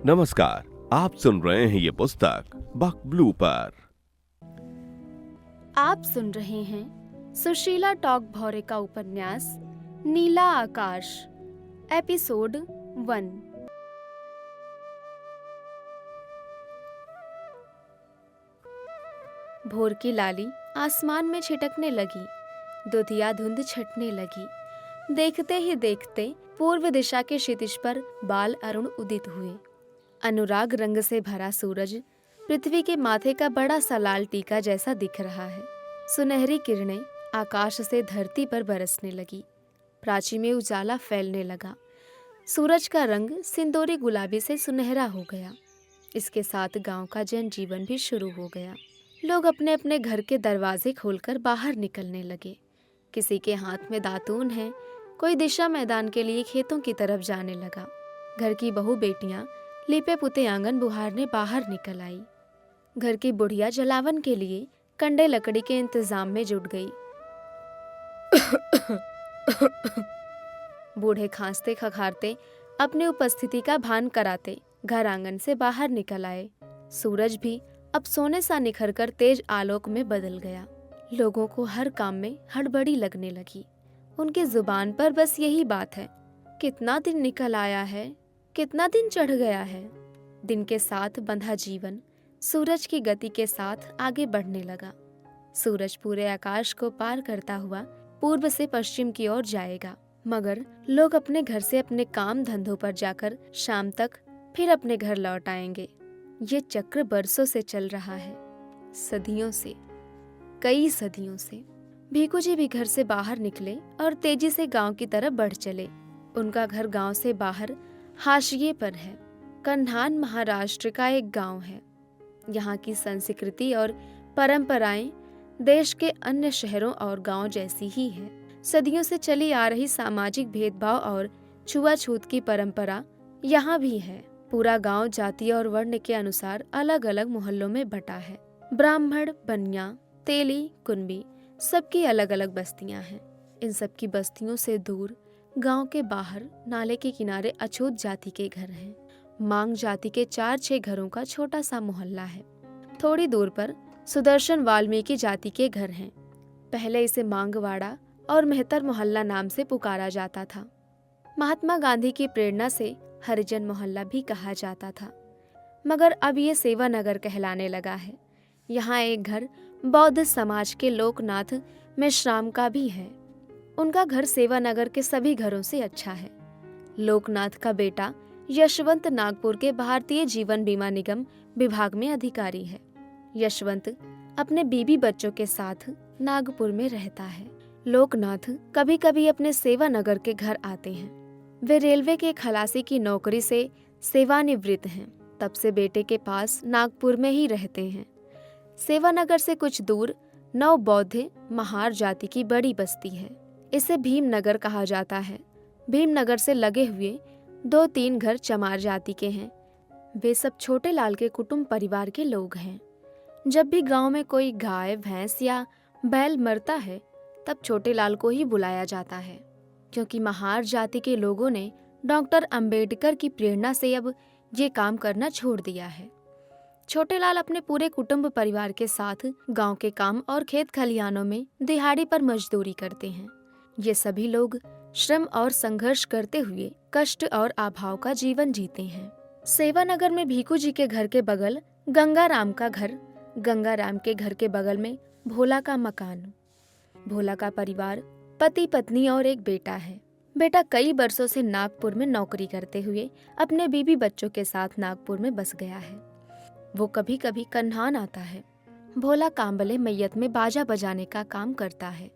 नमस्कार, आप सुन रहे हैं ये पुस्तक बक ब्लू पर। आप सुन रहे हैं सुशीला टॉक भौरे का उपन्यास नीला आकाश, एपिसोड 1। भोर की लाली आसमान में छिटकने लगी, दुधिया धुंध छटने लगी। देखते ही देखते पूर्व दिशा के क्षितिज पर बाल अरुण उदित हुए। अनुराग रंग से भरा सूरज पृथ्वी के माथे का बड़ा सा लाल टीका जैसा दिख रहा है। सुनहरी किरणें आकाश से धरती पर बरसने लगी। प्राची में उजाला फैलने लगा। सूरज का रंग सिंदूरी गुलाबी से सुनहरा हो गया। इसके साथ गांव का जनजीवन भी शुरू हो गया। लोग अपने अपने घर के दरवाजे खोलकर बाहर निकलने लगे। किसी के हाथ में दातून है, कोई दिशा मैदान के लिए खेतों की तरफ जाने लगा। घर की बहू बेटियां लीपे पुते आंगन बुहारने बाहर निकल आई। घर की बुढ़िया जलावन के लिए कंडे लकड़ी के इंतजाम में जुट गई। बूढ़े खांसते खखारते अपनी उपस्थिति का भान कराते घर आंगन से बाहर निकल आए। सूरज भी अब सोने सा निखर कर तेज आलोक में बदल गया। लोगों को हर काम में हड़बड़ी लगने लगी। उनकी जुबान पर बस यही बात है, कितना दिन निकल आया है, कितना दिन चढ़ गया है। दिन के साथ बंधा जीवन सूरज की गति के साथ आगे बढ़ने लगा। सूरज पूरे आकाश को पार करता हुआ पूर्व से पश्चिम की ओर जाएगा, मगर लोग अपने घर से अपने काम धंधों पर जाकर शाम तक फिर अपने घर लौट आएंगे। ये चक्र बरसों से चल रहा है, सदियों से, कई सदियों से। भीखू जी भी घर से बाहर निकले और तेजी से गांव की तरफ बढ़ चले। उनका घर गांव से बाहर हाशिए पर है। कन्हान महाराष्ट्र का एक गांव है। यहाँ की संस्कृति और परंपराएं देश के अन्य शहरों और गांव जैसी ही है। सदियों से चली आ रही सामाजिक भेदभाव और छुआछूत की परंपरा यहाँ भी है। पूरा गांव जाति और वर्ण के अनुसार अलग अलग मोहल्लों में बटा है। ब्राह्मण, बनिया, तेली, कुनबी, सबकी अलग अलग बस्तियां हैं। इन सब की बस्तियों से दूर गांव के बाहर नाले के किनारे अछूत जाति के घर हैं। मांग जाति के 4-6 घरों का छोटा सा मोहल्ला है। थोड़ी दूर पर सुदर्शन वाल्मीकि जाति के घर हैं। पहले इसे मांगवाड़ा और मेहतर मोहल्ला नाम से पुकारा जाता था। महात्मा गांधी की प्रेरणा से हरिजन मोहल्ला भी कहा जाता था, मगर अब ये सेवा नगर कहलाने लगा है। यहाँ एक घर बौद्ध समाज के लोकनाथ मेश्राम का भी है। उनका घर सेवा नगर के सभी घरों से अच्छा है। लोकनाथ का बेटा यशवंत नागपुर के भारतीय जीवन बीमा निगम विभाग में अधिकारी है। यशवंत अपने बीबी बच्चों के साथ नागपुर में रहता है। लोकनाथ कभी कभी अपने सेवा नगर के घर आते हैं। वे रेलवे के खलासी की नौकरी से सेवानिवृत्त हैं। तब से बेटे के पास नागपुर में ही रहते हैं। सेवानगर से कुछ दूर नव बौद्ध महार जाति की बड़ी बस्ती है। इसे भीमनगर कहा जाता है। भीमनगर से लगे हुए 2-3 घर चमार जाति के हैं। वे सब छोटे लाल के कुटुंब परिवार के लोग हैं। जब भी गांव में कोई गाय, भैंस या बैल मरता है, तब छोटे लाल को ही बुलाया जाता है, क्योंकि महार जाति के लोगों ने डॉक्टर अंबेडकर की प्रेरणा से अब ये काम करना छोड़ दिया है। छोटे लाल अपने पूरे कुटुंब परिवार के साथ गांव के काम और खेत खलिहानों में दिहाड़ी पर मजदूरी करते हैं। ये सभी लोग श्रम और संघर्ष करते हुए कष्ट और अभाव का जीवन जीते हैं। सेवानगर में भीखू जी के घर के बगल गंगाराम का घर, गंगाराम के घर के बगल में भोला का मकान। भोला का परिवार पति, पत्नी और एक बेटा है। बेटा कई वर्षों से नागपुर में नौकरी करते हुए अपने बीबी बच्चों के साथ नागपुर में बस गया है। वो कभी कभी कन्हान आता है। भोला कांबले मैयत में बाजा बजाने का काम करता है।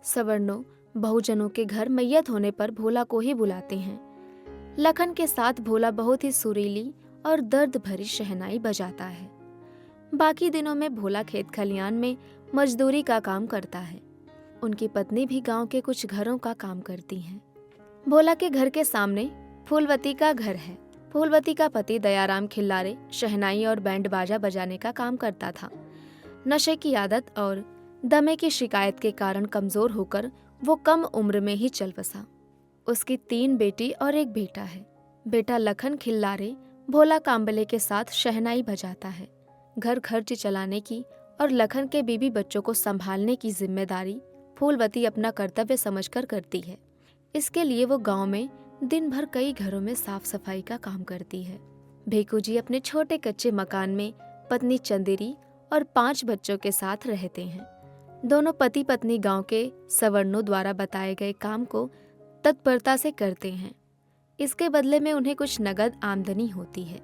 सवर्णों बहुजनों के घर मैयत होने पर भोला को ही बुलाते हैं। लखन के साथ भोला बहुत ही सुरीली और दर्द भरी शहनाई बजाता है। बाकी दिनों में भोला खेत खलियान में मजदूरी का काम करता है। उनकी पत्नी भी गांव के कुछ घरों का काम करती हैं। भोला के घर के सामने फूलवती का घर है। फूलवती का पति दयाराम खिल्लारे शहनाई और बैंड बाजा बजाने का काम करता था। नशे की आदत और दमे की शिकायत के कारण कमजोर होकर वो कम उम्र में ही चल बसा। उसकी 3 बेटी और एक बेटा है। बेटा लखन खिल्लारे भोला कांबले के साथ शहनाई बजाता है। घर खर्च चलाने की और लखन के बीबी बच्चों को संभालने की जिम्मेदारी फूलवती अपना कर्तव्य समझकर करती है। इसके लिए वो गांव में दिन भर कई घरों में साफ सफाई का काम करती है। भेकू जी अपने छोटे कच्चे मकान में पत्नी चंदेरी और 5 बच्चों के साथ रहते हैं। दोनों पति पत्नी गांव के सवर्णों द्वारा बताए गए काम को तत्परता से करते हैं। इसके बदले में उन्हें कुछ नगद आमदनी होती है,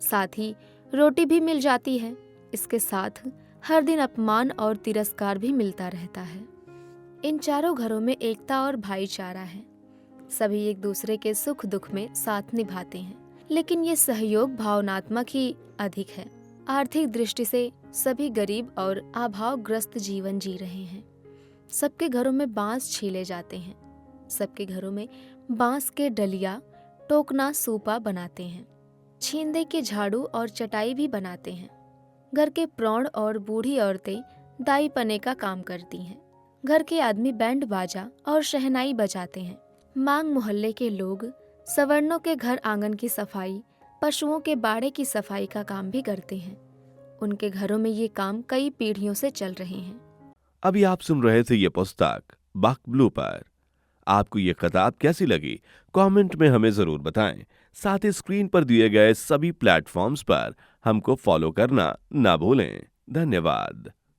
साथ ही रोटी भी मिल जाती है। इसके साथ हर दिन अपमान और तिरस्कार भी मिलता रहता है। इन चारों घरों में एकता और भाईचारा है। सभी एक दूसरे के सुख दुख में साथ निभाते हैं, लेकिन ये सहयोग भावनात्मक ही अधिक है। आर्थिक दृष्टि से सभी गरीब और अभावग्रस्त जीवन जी रहे हैं। सबके घरों में बांस छीले जाते हैं। सबके घरों में बांस के डलिया, टोकना, सूपा बनाते हैं। छींदे के झाड़ू और चटाई भी बनाते हैं। घर के प्रौढ़ और बूढ़ी औरतें दाई पने का काम करती हैं। घर के आदमी बैंड बाजा और शहनाई बजाते हैं। मांग मोहल्ले के लोग सवर्णों के घर आंगन की सफाई, पशुओं के बाड़े की सफाई का काम भी करते हैं। उनके घरों में ये काम कई पीढ़ियों से चल रहे हैं। अभी आप सुन रहे थे ये पुस्तक बक ब्लू पर। आपको ये किताब कैसी लगी कमेंट में हमें जरूर बताएं। साथ ही स्क्रीन पर दिए गए सभी प्लेटफॉर्म्स पर हमको फॉलो करना ना भूलें। धन्यवाद।